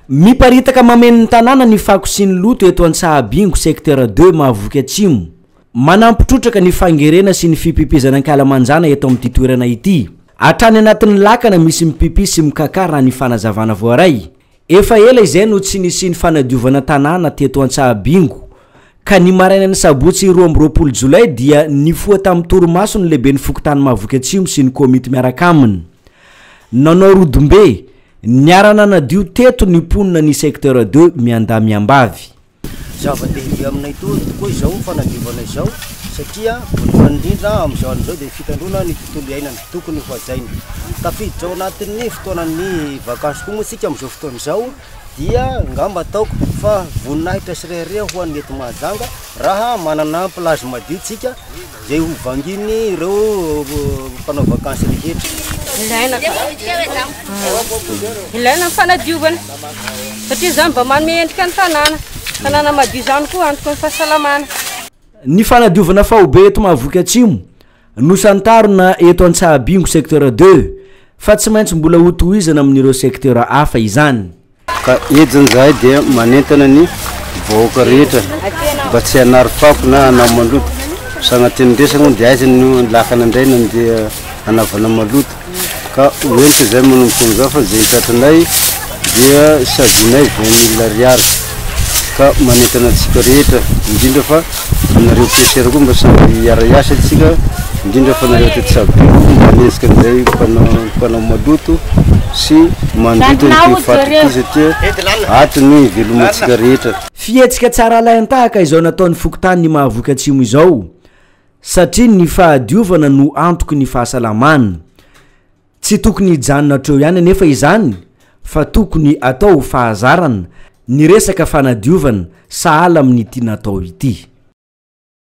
miparitaka mamen'ny tanàna ny fako sy ny loto eto Antsabingo secteur 2 Mahavoky Atsimo manampitrotraka ny fangerena sy ny fipipizana ankalamanjana eto amin'ny toerana ity atrany anatin'ny lakana misy mipipi sy mikakara ny fanazavana voaray efa ela izay no tsy nisy ny fanadiovana tanàna teto Antsabingo ka ny maraina ny sabotsy 12 Jolay dia nifoa tamin'ny torimaso ny lehibe ny fokontany Mahavoky Atsimo sy ny komity miaraka aminy nanao rodombe niarana nadio teto ny ponina ny secteur 2 mianda miambavy zava-dehibe aminay tokoa izao fanadiovana izao satria voalohany amizao an'izao dia fitandrona ny tontolo iainana tokony hoajaina tafiditra ao anatin'ny fotoanan'ny vakansy koa moa isika amin'izao fotoana izao dia ngamba ataoko fa voninahitra sirairay ho an'ny eto Mahajanga raha manana plazy madio tsika zay ho vanginy ireo mpanao vakansy rehetra ilaina fanadiovana satria zany mba manome endrika ny tanàna madio zany koa antoko ny fahasalamana ny fanadiovana faobe eto Mahavoky Atsimo nosantarona eto Antsabingo secteur 2 fa tsy maintsy mbola hotohizana amin'ireo secteur hafa izany ka ejony zahay dia manentana ny vahoaka rehetra mba tsy hanary fako na hanao maloto sagnatiny resagna dia aizany lakana indray nandeha hanavana maloto ka hoentiko zay manomboka amizao fa zay hitratranay dia savinay 20 000 ariary ka manentana antsika rehetra indrindra fa anareo pesera koa mba samby hiara-iasa antsika indrindra fa nareo teto Sabingo manesika an'izay mpanao maloto sy mandoto ny fatriky satria atony velomantsika rehetra fietsika tsara lainy tahaka izao nataon'ny fokontany ny Mahavoky Atsimo izao satria ny fahadiovana no antoko ny fahasalamana tsy tokony hijanona treo ihany nefa izany fa tokony atao fahazarana ny resaka fanadiovana sahala amin'ny ity natao ity